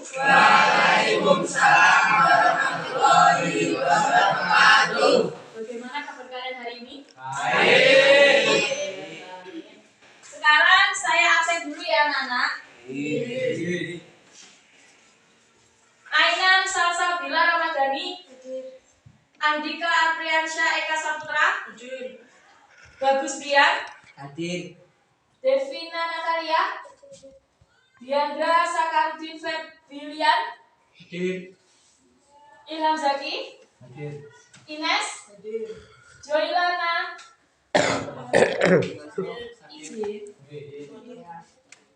Waalaikumsalam warahmatullahi wabarakatuh. Bagaimana kabar kalian hari ini? Baik. Sekarang saya absen dulu ya anak-anak. Ainan Salsabila Ramadhani, Andika Apriansyah Eka Saputra, Bagus Brian, Hadir. Devina Natalia, Diandra Sakarudin Febilian, Hadir. Ilham Zaki, Hadir. Ines, Joylana,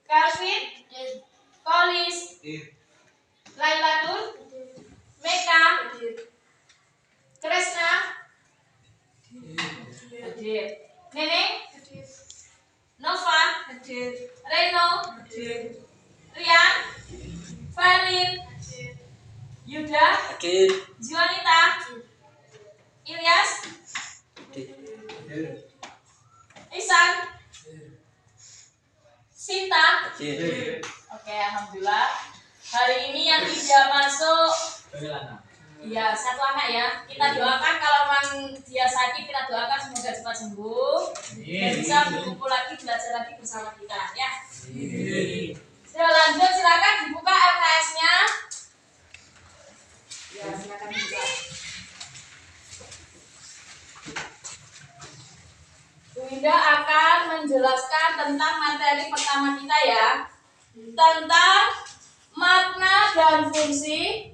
Calvin, Kolis, Lailatul, Meka, Kresna, Neneng, Nova, Reno, Rian, Valin, Yuda, Hadir. Juanita, Ilyas, Isan, Sinta. Hadir. Oke, alhamdulillah. Hari ini yang tidak masuk, ya satu anak ya. Kita doakan kalau memang dia sakit, kita doakan semoga cepat sembuh dan bisa berkumpul lagi, belajar lagi bersama kita ya. Sudah lanjut, silakan dibuka LKS-nya. Ya, silakan dibuka. Bu Indah akan menjelaskan tentang materi pertama kita ya, tentang makna dan fungsi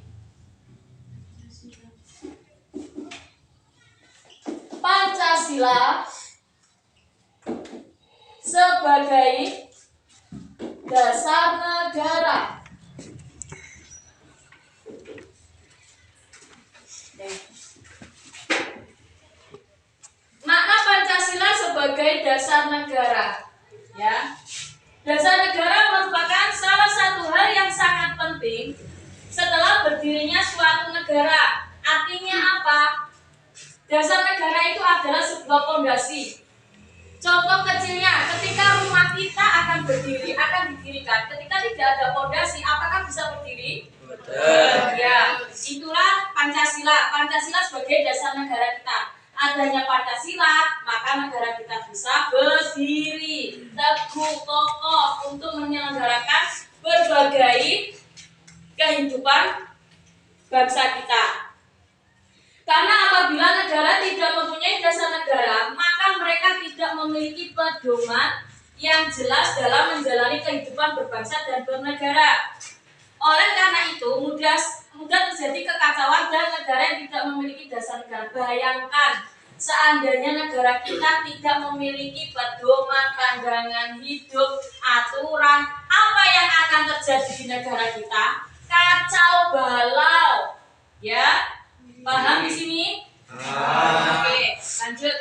Pancasila sebagai dasar negara. Makna Pancasila sebagai dasar negara, ya. Dasar negara merupakan salah satu hal yang sangat penting setelah berdirinya suatu negara. Artinya apa? Dasar negara itu adalah sebuah fondasi. Contoh kecilnya, ketika rumah kita akan berdiri, akan didirikan, ketika tidak ada fondasi, apakah bisa berdiri? Betul. Ya, itulah Pancasila. Pancasila sebagai dasar negara kita. Adanya Pancasila, maka negara kita bisa berdiri teguh kokoh untuk menyelenggarakan berbagai kehidupan bangsa kita. Karena apabila negara tidak mempunyai dasar negara, maka mereka tidak memiliki pedoman yang jelas dalam menjalani kehidupan berbangsa dan bernegara. Oleh karena itu, mudah terjadi kekacauan dan negara yang tidak memiliki dasar negara. Bayangkan, seandainya negara kita tidak memiliki pedoman, pandangan hidup, aturan, apa yang akan terjadi di negara kita? Kacau balau, ya? Paham di sini? Oke, lanjut.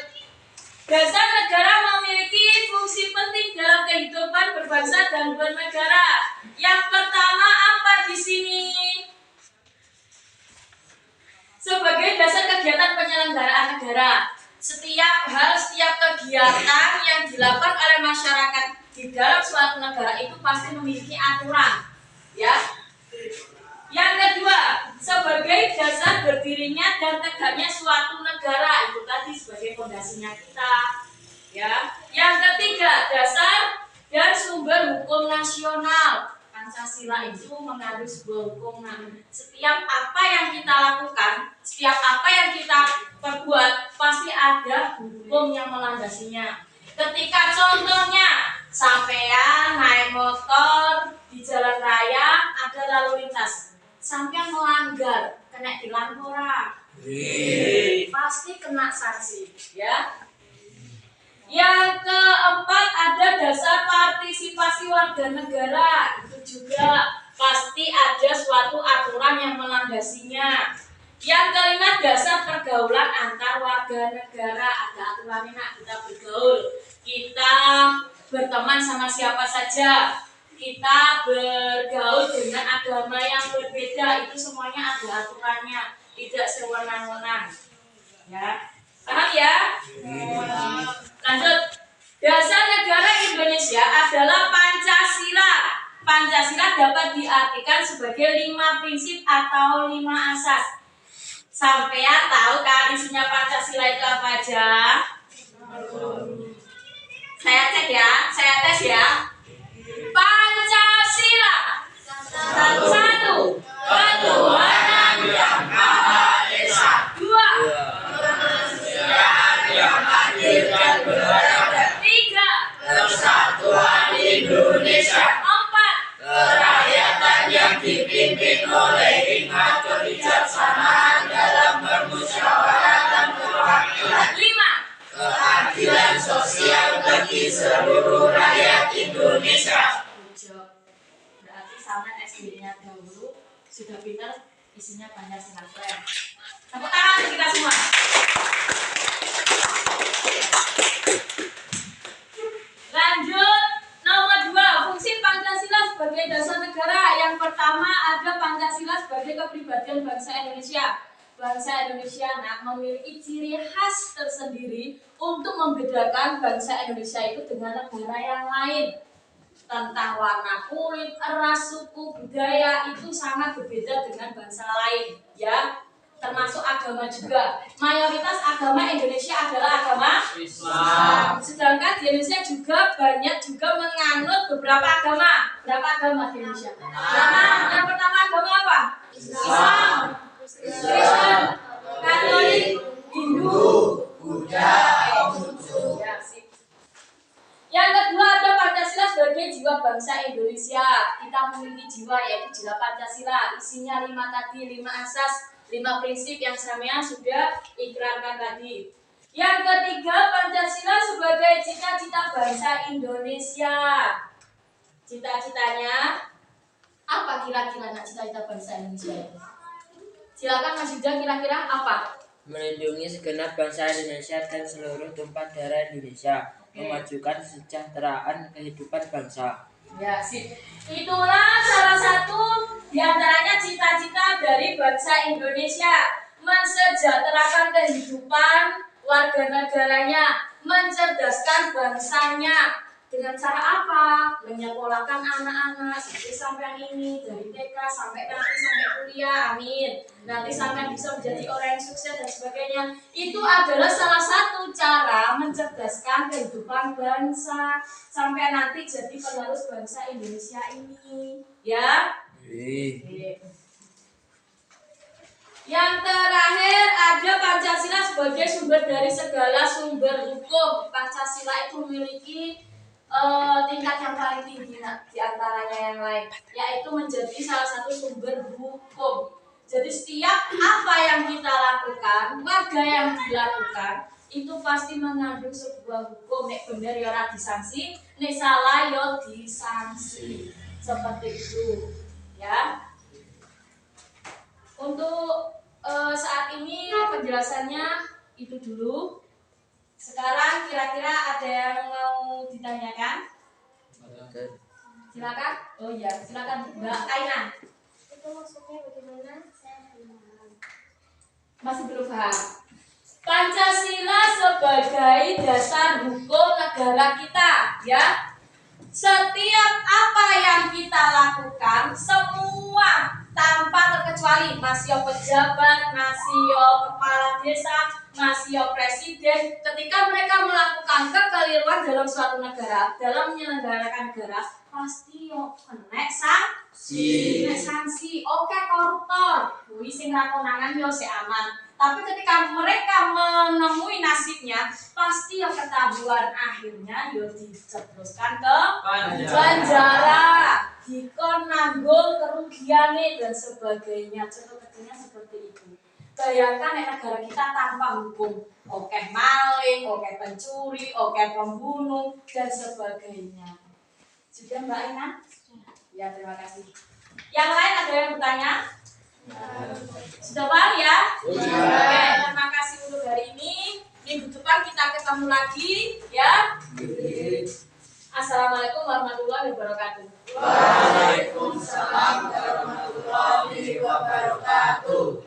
Dasar negara memiliki fungsi penting dalam kehidupan berbangsa dan bernegara. Yang pertama apa di sini? Sebagai dasar kegiatan penyelenggaraan negara, setiap hal, setiap kegiatan yang dilakukan oleh masyarakat di dalam suatu negara itu pasti memiliki aturan, ya. Yang kedua, sebagai dasar berdirinya dan tegaknya suatu negara, itu tadi sebagai fondasinya kita, ya. Yang ketiga, dasar dan sumber hukum nasional. Pancasila itu mengandung sebuah hukum. Setiap apa yang kita lakukan, setiap apa yang kita perbuat, pasti ada hukum yang melandasinya. Ketika contohnya, sampean naik motor di jalan raya, ada lalu lintas, sampean melanggar, kena tilang ora? Pasti kena sanksi, ya. Yang keempat, ada dasar partisipasi warga negara. Itu juga pasti ada suatu aturan yang melandasinya. Yang kelima, dasar pergaulan antar warga negara. Ada aturannya, nak, kita bergaul, kita berteman sama siapa saja, kita bergaul dengan agama yang berbeda, itu semuanya ada aturannya, tidak sewenang-wenang, ya. Paham ya? Lanjut. Dasar negara Indonesia adalah Pancasila. Pancasila dapat diartikan sebagai 5 prinsip atau 5 asas. Sampean tahu kan isinya Pancasila itu apa aja? Saya cek ya, saya tes ya. Pancasila. 1. Ketuhanan yang Maha Esa. 2. Kemanusiaan yang adil dan beradab. 3. Persatuan Indonesia. 4. Kerakyatan yang dipimpin oleh hikmat kebijaksanaan dalam bermusyawarah dan perwakilan. 5. Keadilan sosial bagi seluruh rakyat Indonesia. Berarti sama SD-nya dahulu sudah pintar isinya Pancasila. Tepuk tangan untuk kita semua. Lanjut, nomor 2, fungsi Pancasila sebagai dasar negara. Yang pertama ada Pancasila sebagai kepribadian bangsa Indonesia. Bangsa Indonesia memiliki ciri khas tersendiri untuk membedakan bangsa Indonesia itu dengan negara yang lain. Tentang warna kulit, ras, suku, budaya itu sangat berbeda dengan bangsa lain, ya. Termasuk agama juga. Mayoritas agama Indonesia adalah agama Islam. Sedangkan di Indonesia juga banyak juga menganut beberapa agama. Berapa agama di Indonesia? Yang pertama agama apa? Islam. Kristen, Katolik, Hindu, Buddha, Konghucu. Ya, sip. Yang kedua ada Pancasila sebagai jiwa bangsa Indonesia. Kita memiliki jiwa yaitu jiwa Pancasila. Isinya 5 tadi, 5 asas, 5 prinsip yang sampean sudah ikrarkan tadi. Yang ketiga Pancasila sebagai cita-cita bangsa Indonesia. Cita-citanya apa kira-kira cita-cita bangsa Indonesia itu? Silakan Mas Yuda, kira-kira apa? Melindungi segenap bangsa Indonesia dan seluruh tumpah darah Indonesia. Memajukan kesejahteraan kehidupan bangsa. Ya, sip. Itulah salah satu diantaranya cita-cita dari bangsa Indonesia. Mensejahterakan kehidupan warga negaranya, mencerdaskan bangsanya. Dengan cara apa? Menyekolahkan anak-anak seperti sampai ini dari TK sampai nanti sampai kuliah, amin. Nanti sampai bisa menjadi orang yang sukses dan sebagainya. Itu adalah salah satu cara mencerdaskan kehidupan bangsa sampai nanti jadi penerus bangsa Indonesia ini, ya. Yang terakhir ada Pancasila sebagai sumber dari segala sumber hukum. Pancasila itu memiliki tingkat yang paling tinggi di antaranya yang lain, yaitu menjadi salah satu sumber hukum. Jadi setiap apa yang kita lakukan, warga yang dilakukan itu pasti mengandung sebuah hukum. Nek bener ya ora disanksi, nek salah ya disanksi. Seperti itu, ya. Untuk saat ini penjelasannya itu dulu. Sekarang kira-kira ada yang mau ditanyakan? Silakan. Oh iya, silakan Mbak Kaina. Itu maksudnya bagaimana? Saya belum paham. Masih belum paham. Pancasila sebagai dasar hukum negara kita, ya. Setiap apa yang kita lakukan, semua tanpa terkecuali, masih pejabat, masih kepala desa, masih presiden, ketika mereka melakukan kekeliruan dalam suatu negara, dalam menyelenggarakan negara, pasti kena sanksi. Oke, koruptor, kuwi sing ra konangan yo sik aman. Tapi ketika mereka menemui nasibnya, pasti ketahuan, akhirnya yo dicebloskan ke penjara, dikon nanggung kerugiannya dan sebagainya. Contoh-contohnya seperti itu. Bayangkan negara kita tanpa hukum, oke maling, oke pencuri, oke pembunuh dan sebagainya. Sudah Mbak Ina? Ya, terima kasih. Yang lain ada yang bertanya? Sudah paham ya? Oke, terima kasih untuk hari ini. Minggu depan kita ketemu lagi, ya. Assalamualaikum warahmatullahi wabarakatuh. Waalaikumsalam warahmatullahi wabarakatuh.